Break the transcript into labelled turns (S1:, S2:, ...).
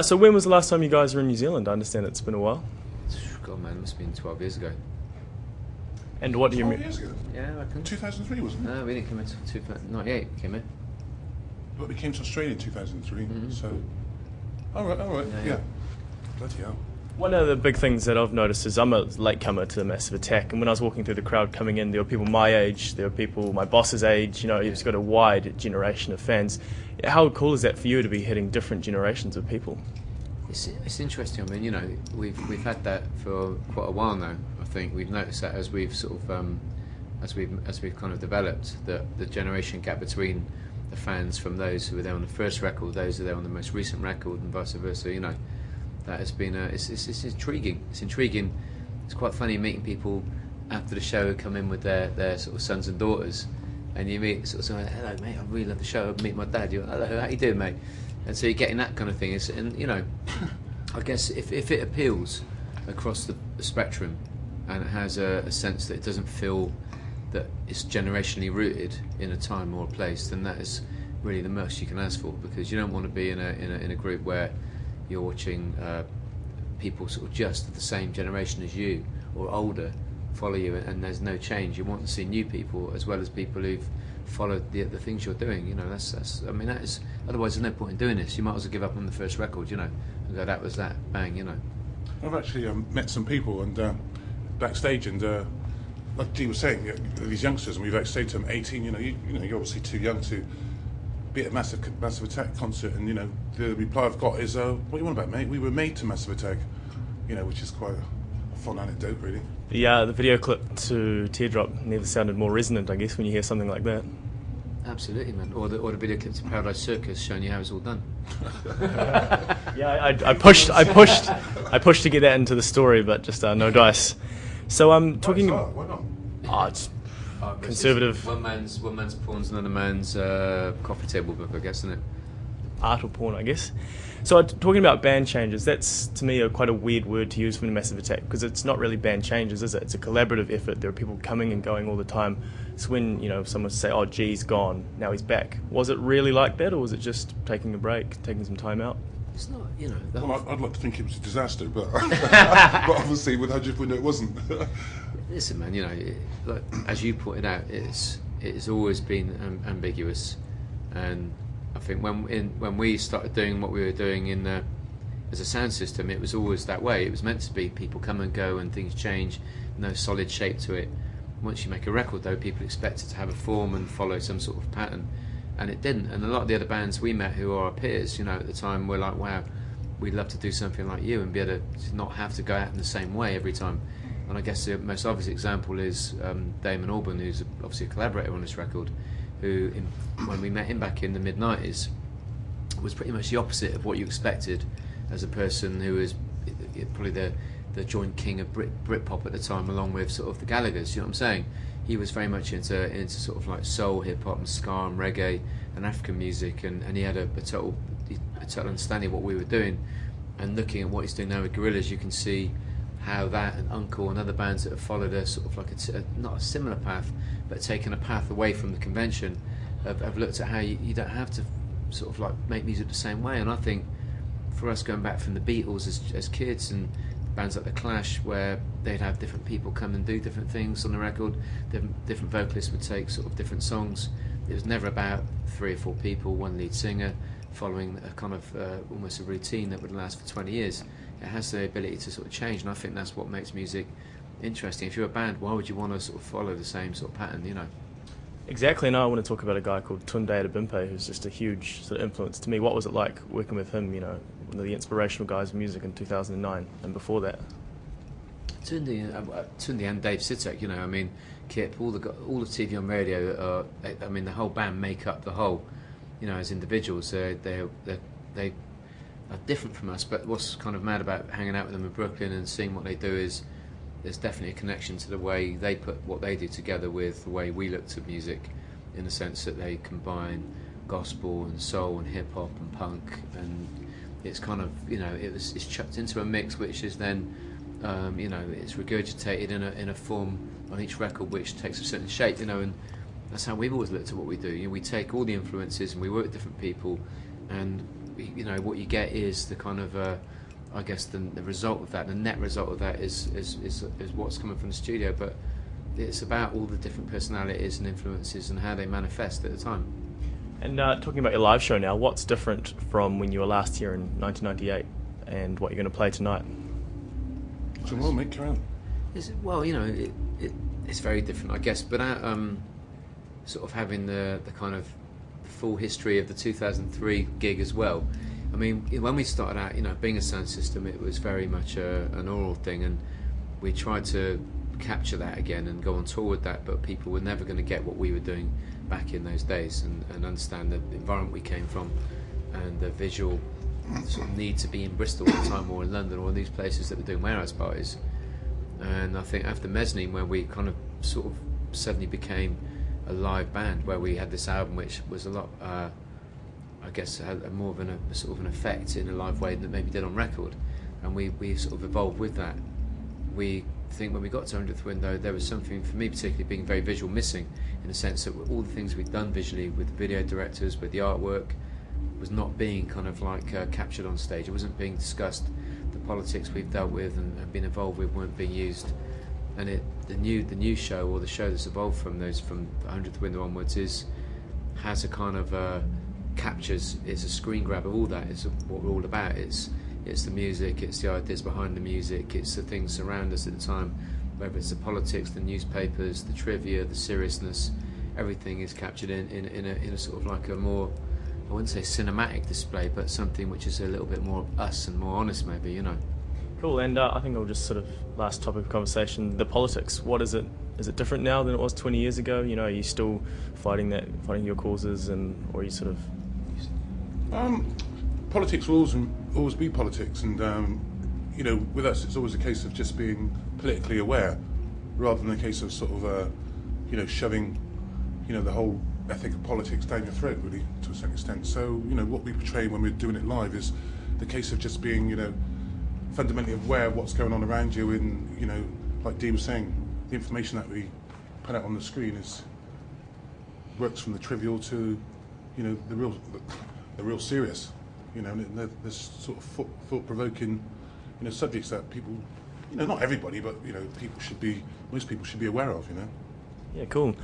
S1: So when was the last time you guys were in New Zealand? I understand it's been a while.
S2: God, man, it must have been 12 years ago.
S1: And what do you
S3: 12
S1: mean?
S3: years ago?
S2: Yeah, I reckon.
S3: 2003, wasn't it?
S2: No, we didn't come in until 98. We came in.
S3: But we came to Australia in 2003, so... All right, yeah. Bloody hell.
S1: One of the big things that I've noticed is I'm a latecomer to the Massive Attack, and when I was walking through the crowd coming in, there were people my age, there were people my boss's age, you've got a wide generation of fans. How cool is that for you to be hitting different generations of people?
S2: It's interesting. I mean, we've had that for quite a while now. I think we've noticed that as we've sort of as we've kind of developed the generation gap between the fans from those who were there on the first record, those who were there on the most recent record, and vice versa. That has been it's intriguing. It's intriguing. It's quite funny meeting people after the show who come in with their sort of sons and daughters, and you meet sort of someone, hello mate, I really love the show. I meet my dad. You're, hello, how you doing, mate? And so you're getting that kind of thing. I guess if it appeals across the spectrum, and it has a sense that it doesn't feel that it's generationally rooted in a time or a place, then that is really the most you can ask for, because you don't want to be in a group where you're watching people sort of just of the same generation as you or older follow you, and there's no change. You want to see new people as well as people who've followed the things you're doing. That's I mean, that is, otherwise there's no point in doing this. You might as well give up on the first record, and go, that was that, bang.
S3: I've actually met some people and backstage, and like G was saying, these youngsters, and we've backstage to them 18. You're obviously too young to be at a Massive Attack concert, and the reply I've got is, "What are you on about, mate? We were made to Massive Attack," which is quite a fun anecdote, really.
S1: The video clip to Teardrop never sounded more resonant, I guess, when you hear something like that.
S2: Absolutely, man. Or the video clip to Paradise Circus showing you how it's all done.
S1: Yeah, I pushed to get that into the story, but just no dice. So I'm talking.
S3: Why not?
S1: It's conservative.
S2: One man's porn's another man's coffee table book, I guess, isn't it?
S1: Art or porn, I guess. So talking about band changes, that's to me quite a weird word to use for the Massive Attack, because it's not really band changes, is it? It's a collaborative effort. There are people coming and going all the time. It's when someone say, "Oh, G's gone, now he's back." Was it really like that, or was it just taking a break, taking some time out?
S2: It's not,
S3: Well, I'd like to think it was a disaster, but but obviously with Hudgef we know it wasn't.
S2: Listen, man, like, as you pointed out, it's always been ambiguous, and I think when we started doing what we were doing as a sound system, it was always that way. It was meant to be people come and go and things change, no solid shape to it. Once you make a record, though, people expect it to have a form and follow some sort of pattern, and it didn't. And a lot of the other bands we met who are our peers, at the time, were like, wow, we'd love to do something like you and be able to not have to go out in the same way every time. And I guess the most obvious example is Damon Albarn, who's obviously a collaborator on this record, who, when we met him back in the mid-90s, was pretty much the opposite of what you expected as a person who was probably the joint king of Britpop at the time, along with sort of the Gallaghers. You know what I'm saying? He was very much into sort of like soul, hip hop, and ska and reggae and African music, and he had a total understanding of what we were doing. And looking at what he's doing now with Gorillaz, you can see how that and Uncle and other bands that have followed a sort of like not a similar path, but taken a path away from the convention, have looked at how you don't have to sort of like make music the same way. And I think for us, going back from the Beatles as kids and bands like The Clash, where they'd have different people come and do different things on the record, different vocalists would take sort of different songs. It was never about 3 or 4 people, one lead singer, following a kind of almost a routine that would last for 20 years. It has the ability to sort of change, and I think that's what makes music interesting. If you're a band, why would you want to sort of follow the same sort of pattern,
S1: Exactly, and I want to talk about a guy called Tunde Adebimpe, who's just a huge sort of influence to me. What was it like working with him, one of the inspirational guys of music in 2009 and before that?
S2: Tunde and Dave Sitek, I mean, Kip, all the TV on radio, I mean, the whole band make up the whole, as individuals. They are different from us, but what's kind of mad about hanging out with them in Brooklyn and seeing what they do is there's definitely a connection to the way they put what they do together with the way we look to music, in the sense that they combine gospel and soul and hip hop and punk, and it's kind of it's chucked into a mix which is then it's regurgitated in a form on each record which takes a certain shape, and that's how we've always looked at what we do. We take all the influences and we work with different people, and you know, what you get is the kind of I guess the result of that, the net result of that is what's coming from the studio, but it's about all the different personalities and influences and how they manifest at the time.
S1: And talking about your live show now, what's different from when you were last here in 1998 and what you're going to play tonight?
S3: So well, mate, carry on.
S2: Well, you know, it's very different, I guess, but sort of having the kind of full history of the 2003 gig as well. I mean, when we started out, you know, being a sound system, it was very much an oral thing, and we tried to capture that again and go on tour with that, but people were never going to get what we were doing back in those days and understand the environment we came from and the visual sort of need to be in Bristol at the time or in London or these places that were doing warehouse parties. And I think after Mezzanine, where we kind of sort of suddenly became a live band, where we had this album which was a lot I guess had more of a sort of an effect in a live way than it maybe did on record, and we sort of evolved with that. We think when we got to 100th Window, there was something for me particularly being very visual missing, in the sense that all the things we'd done visually with the video directors, with the artwork, was not being kind of like captured on stage. It wasn't being discussed. The politics we've dealt with and been involved with weren't being used, and the new show, or the show that's evolved from 100th Window onwards, has a kind of captures. It's a screen grab of all that. It's what we're all about. It's the music, it's the ideas behind the music, it's the things around us at the time, whether it's the politics, the newspapers, the trivia, the seriousness. Everything is captured in a sort of like a more, I wouldn't say cinematic display, but something which is a little bit more us and more honest, maybe, you know.
S1: Cool, and I think I'll just sort of, last topic of conversation, the politics. What is it? Is it different now than it was 20 years ago? You know, are you still fighting your causes, or are you sort of...
S3: Politics will always be politics, and you know, with us it's always a case of just being politically aware, rather than a case of sort of you know, shoving, you know, the whole ethic of politics down your throat, really, to a certain extent. So, you know, what we portray when we're doing it live is the case of just being, you know, fundamentally aware of what's going on around you, and, you know, like Dean was saying, the information that we put out on the screen works from the trivial to, you know, the real serious. You know, and there's sort of thought-provoking, you know, subjects that people, you know, not everybody, but, you know, most people should be aware of, you know.
S1: Yeah, cool.